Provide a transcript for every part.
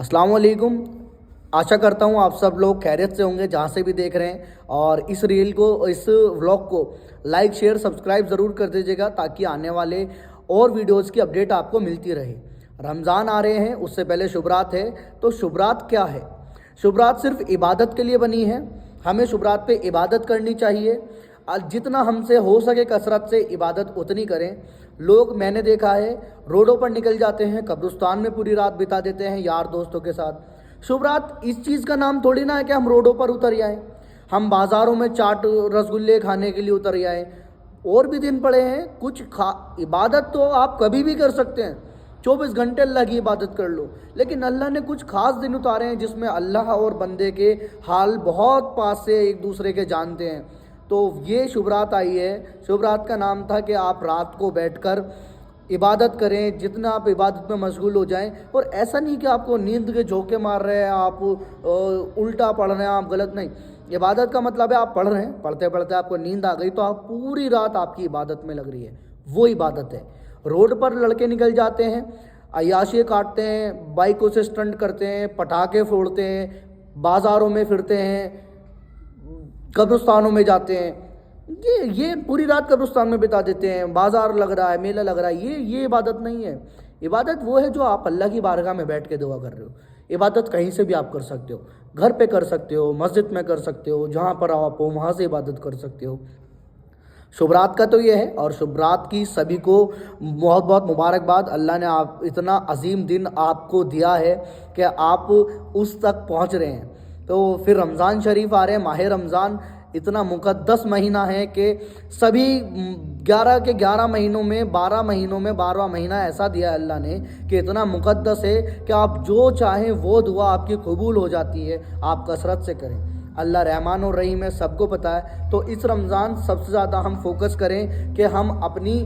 अस्सलाम वालेकुम। आशा करता हूँ आप सब लोग खैरियत से होंगे जहाँ से भी देख रहे हैं। और इस व्लॉग को लाइक शेयर सब्सक्राइब ज़रूर कर दीजिएगा ताकि आने वाले और वीडियोज़ की अपडेट आपको मिलती रहे। रमज़ान आ रहे हैं, उससे पहले शुभ रात है। तो शुभ रात क्या है? शुभ रात सिर्फ इबादत के लिए बनी है। हमें शुभ रात पे इबादत करनी चाहिए। जितना हमसे हो सके कसरत से इबादत उतनी करें। लोग मैंने देखा है रोडों पर निकल जाते हैं, कब्रिस्तान में पूरी रात बिता देते हैं यार दोस्तों के साथ। शुभ रात इस चीज़ का नाम थोड़ी ना है कि हम रोडों पर उतर जाएं, हम बाज़ारों में चाट रसगुल्ले खाने के लिए उतर जाएं। और भी दिन पड़े हैं, इबादत तो आप कभी भी कर सकते हैं, 24 घंटे अल्लाह की इबादत कर लो। लेकिन अल्लाह ने कुछ खास दिन उतारे हैं जिसमें अल्लाह और बंदे के हाल बहुत पास से एक दूसरे के जानते हैं। तो ये शुभ रात आई है। शुभ रात का नाम था कि आप रात को बैठकर इबादत करें, जितना आप इबादत में मशगूल हो जाएं। और ऐसा नहीं कि आपको नींद के झोंके मार रहे हैं, आप उल्टा पढ़ रहे हैं, आप गलत नहीं। इबादत का मतलब है आप पढ़ रहे हैं, पढ़ते पढ़ते आपको नींद आ गई तो आप पूरी रात आपकी इबादत में लग रही है, वो इबादत है। रोड पर लड़के निकल जाते हैं, अय्याशी काटते हैं, बाइकों से स्टंट करते हैं, पटाखे फोड़ते हैं, बाज़ारों में फिरते हैं, कब्रिस्तानों में जाते हैं। ये पूरी रात कब्रिस्तान में बिता देते हैं। बाज़ार लग रहा है, मेला लग रहा है, ये इबादत नहीं है। इबादत वो है जो आप अल्लाह की बारगाह में बैठ के दुआ कर रहे हो। इबादत कहीं से भी आप कर सकते हो, घर पे कर सकते हो, मस्जिद में कर सकते हो, जहाँ पर आप हो वहाँ से इबादत कर सकते हो। शुभ रात का तो ये है। और शुभ रात की सभी को बहुत बहुत मुबारकबाद। अल्लाह ने आप इतना अजीम दिन आपको दिया है कि आप उस तक पहुँच रहे हैं। तो फिर रमज़ान शरीफ आ रहे हैं, माह रमज़ान इतना मुक़द्दस महीना है कि सभी 11 के 11 महीनों में 12 महीनों में 12वां महीना ऐसा दिया अल्लाह ने कि इतना मुक़द्दस है कि आप जो चाहें वो दुआ आपकी कबूल हो जाती है। आप कसरत से करें, अल्लाह रहमान और रहीम है, सबको पता है। तो इस रमज़ान सबसे ज़्यादा हम फोकस करें कि हम अपनी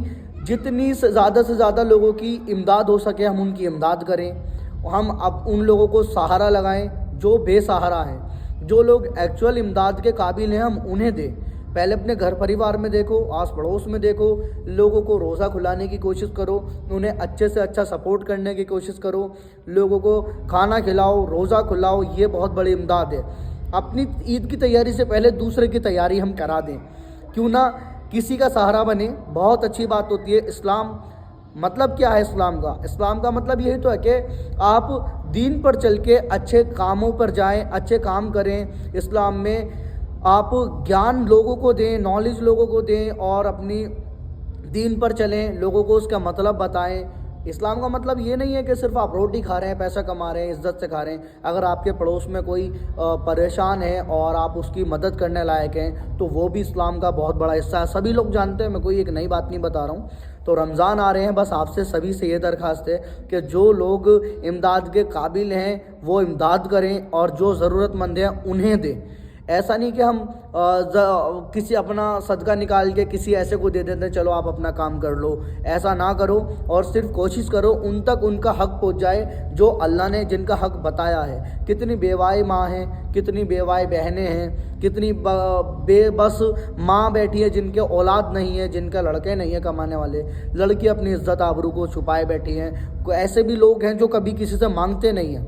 जितनी से ज़्यादा लोगों की इमदाद हो सके हम उनकी इमदाद करें। हम अब उन लोगों को सहारा लगाएं जो बेसहारा हैं। जो लोग एक्चुअल इमदाद के काबिल हैं हम उन्हें दें। पहले अपने घर परिवार में देखो, आस पड़ोस में देखो, लोगों को रोज़ा खुलाने की कोशिश करो, उन्हें अच्छे से अच्छा सपोर्ट करने की कोशिश करो, लोगों को खाना खिलाओ, रोज़ा खुलाओ। ये बहुत बड़ी इमदाद है। अपनी ईद की तैयारी से पहले दूसरे की तैयारी हम करा दें, क्यों ना किसी का सहारा बने। बहुत अच्छी बात होती है। इस्लाम मतलब क्या है? इस्लाम का मतलब यही तो है कि आप दीन पर चल के अच्छे कामों पर जाएं, अच्छे काम करें। इस्लाम में आप ज्ञान लोगों को दें, नॉलेज लोगों को दें और अपनी दीन पर चलें, लोगों को उसका मतलब बताएं। इस्लाम का मतलब ये नहीं है कि सिर्फ आप रोटी खा रहे हैं, पैसा कमा रहे हैं, इज़्ज़त से खा रहे हैं। अगर आपके पड़ोस में कोई परेशान है और आप उसकी मदद करने लायक हैं तो वो भी इस्लाम का बहुत बड़ा हिस्सा है। सभी लोग जानते हैं, मैं कोई एक नई बात नहीं बता रहा हूँ। तो रमज़ान आ रहे हैं, बस आपसे सभी से ये दरख्वास्त है कि जो लोग इमदाद के काबिल हैं वो इमदाद करें और जो ज़रूरतमंद हैं उन्हें दें। ऐसा नहीं कि हम किसी अपना सदका निकाल के किसी ऐसे को दे देते हैं, चलो आप अपना काम कर लो। ऐसा ना करो और सिर्फ कोशिश करो उन तक उनका हक़ पहुंच जाए जो अल्लाह ने जिनका हक़ बताया है। कितनी बेवाए माँ हैं, कितनी बेवाए बहनें हैं, कितनी बेबस माँ बैठी है जिनके औलाद नहीं है, जिनका लड़के नहीं है कमाने वाले, लड़की अपनी इज़्ज़त आबरू को छुपाए बैठी हैं। ऐसे भी लोग हैं जो कभी किसी से मांगते नहीं हैं,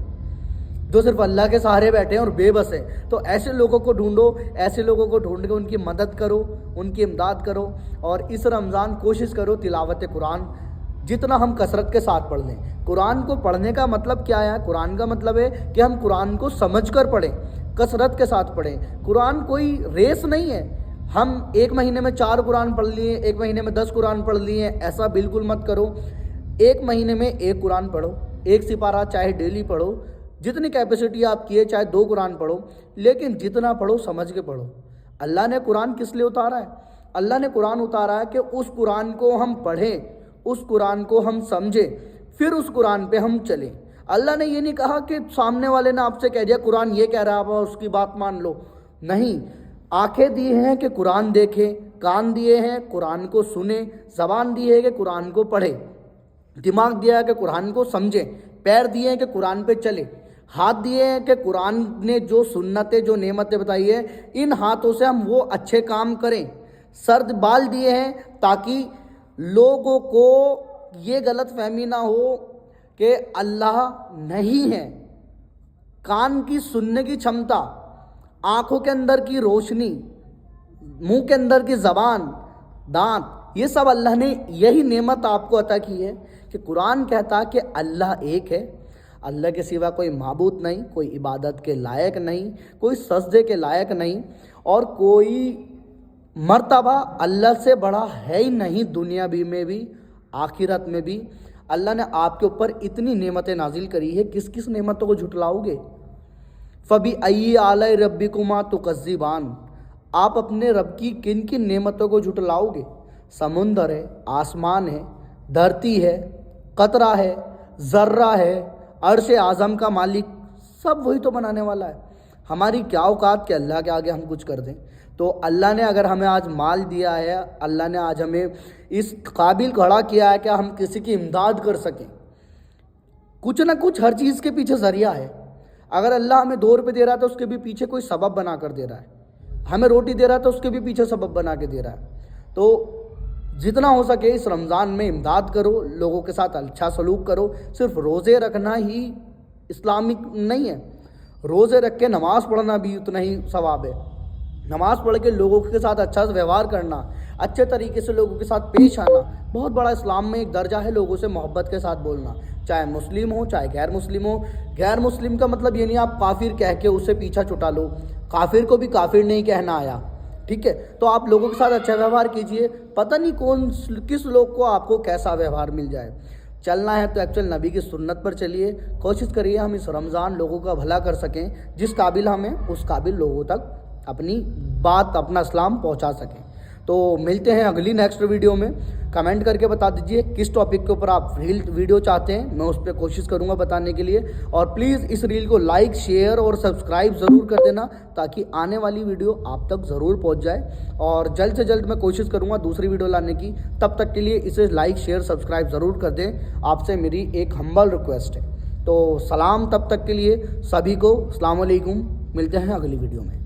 जो सिर्फ अल्लाह के सहारे बैठे हैं और बेबस हैं। तो ऐसे लोगों को ढूंढो, ऐसे लोगों को ढूंढ के उनकी मदद करो, उनकी इमदाद करो। और इस रमज़ान कोशिश करो तिलावत कुरान जितना हम कसरत के साथ पढ़ लें। कुरान को पढ़ने का मतलब क्या है? कुरान का मतलब है कि हम कुरान को समझ कर पढ़ें, कसरत के साथ पढ़ें। कुरान कोई रेस नहीं है। हम एक महीने में 4 कुरान पढ़ लिए, एक महीने में 10 कुरान पढ़ लिए, ऐसा बिल्कुल मत करो। एक महीने में 1 कुरान पढ़ो, 1 सिपारा चाहे डेली पढ़ो, जितनी कैपेसिटी आपकी है, चाहे 2 कुरान पढ़ो, लेकिन जितना पढ़ो समझ के पढ़ो। अल्लाह ने कुरान किस लिए उतारा है? अल्लाह ने कुरान उतारा है कि उस कुरान को हम पढ़ें, उस कुरान को हम समझें, फिर उस कुरान पे हम चलें। अल्लाह ने ये नहीं कहा कि सामने वाले ने आपसे कह दिया कुरान ये कह रहा है आप उसकी बात मान लो। नहीं, आंखें दी हैं कि कुरान देखें, कान दिए हैं कुरान को सुने, ज़बान दी है कि कुरान को पढ़े, दिमाग दिया है कि कुरान को समझें, पैर दिए हैं कि कुरान पे चले, हाथ दिए हैं कि कुरान ने जो सुन्नतें जो नेमतें बताई है इन हाथों से हम वो अच्छे काम करें। सर्द बाल दिए हैं ताकि लोगों को ये गलत फहमी ना हो कि अल्लाह नहीं है। कान की सुनने की क्षमता, आंखों के अंदर की रोशनी, मुंह के अंदर की ज़बान, दांत, ये सब अल्लाह ने यही नेमत आपको अता की है कि कुरान कहता कि अल्लाह एक है, अल्लाह के सिवा कोई माबूद नहीं, कोई इबादत के लायक नहीं, कोई सजदे के लायक नहीं, और कोई मर्तबा अल्लाह से बड़ा है ही नहीं, दुनिया भी में भी आखिरत में भी। अल्लाह ने आपके ऊपर इतनी नेमतें नाजिल करी है, किस किस नेमतों को झुटलाओगे? फ़बी अय्यी आला रब्बिकुमा तुकज़्ज़िबान, आप अपने रब की किन किन नेमतों को झुटलाओगे? समुंदर है, आसमान है, धरती है, कतरा है, ज़र्रा है, अर्श आज़म का मालिक, सब वही तो बनाने वाला है। हमारी क्या औकात कि अल्लाह के आगे हम कुछ कर दें? तो अल्लाह ने अगर हमें आज माल दिया है, अल्लाह ने आज हमें इस काबिल खड़ा किया है कि हम किसी की इमदाद कर सकें, कुछ ना कुछ हर चीज़ के पीछे ज़रिया है। अगर अल्लाह हमें 2 रुपये दे रहा है तो उसके भी पीछे कोई सबब बना कर दे रहा है, हमें रोटी दे रहा है तो उसके भी पीछे सबब बना के दे रहा है। तो जितना हो सके इस रमज़ान में इमदाद करो, लोगों के साथ अच्छा सलूक करो। सिर्फ रोज़े रखना ही इस्लामिक नहीं है, रोज़े रख के नमाज़ पढ़ना भी उतना ही सवाब है। नमाज़ पढ़ के लोगों के साथ अच्छा व्यवहार करना, अच्छे तरीके से लोगों के साथ पेश आना, बहुत बड़ा इस्लाम में एक दर्जा है लोगों से मोहब्बत के साथ बोलना, चाहे मुस्लिम हो चाहे गैर मुस्लिम हो। गैर मुस्लिम का मतलब ये नहीं आप काफिर कह के उसे पीछा छुटा लो, काफिर को भी काफिर नहीं कहना आया, ठीक है? तो आप लोगों के साथ अच्छा व्यवहार कीजिए, पता नहीं कौन किस लोग को आपको कैसा व्यवहार मिल जाए। चलना है तो एक्चुअल नबी की सुन्नत पर चलिए, कोशिश करिए हम इस रमज़ान लोगों का भला कर सकें, जिस काबिल हमें उस काबिल लोगों तक अपनी बात, अपना इस्लाम पहुंचा सकें। तो मिलते हैं अगली नेक्स्ट वीडियो में। कमेंट करके बता दीजिए किस टॉपिक के ऊपर आप रील वीडियो चाहते हैं, मैं उस पर कोशिश करूंगा बताने के लिए। और प्लीज़ इस रील को लाइक, शेयर और सब्सक्राइब ज़रूर कर देना ताकि आने वाली वीडियो आप तक ज़रूर पहुंच जाए। और जल्द से जल्द मैं कोशिश करूंगा दूसरी वीडियो लाने की, तब तक के लिए इसे लाइक, शेयर, सब्सक्राइब ज़रूर कर दें, आपसे मेरी एक हम्बल रिक्वेस्ट है। तो सलाम, तब तक के लिए सभी को अस्सलाम वालेकुम, मिलते हैं अगली वीडियो में।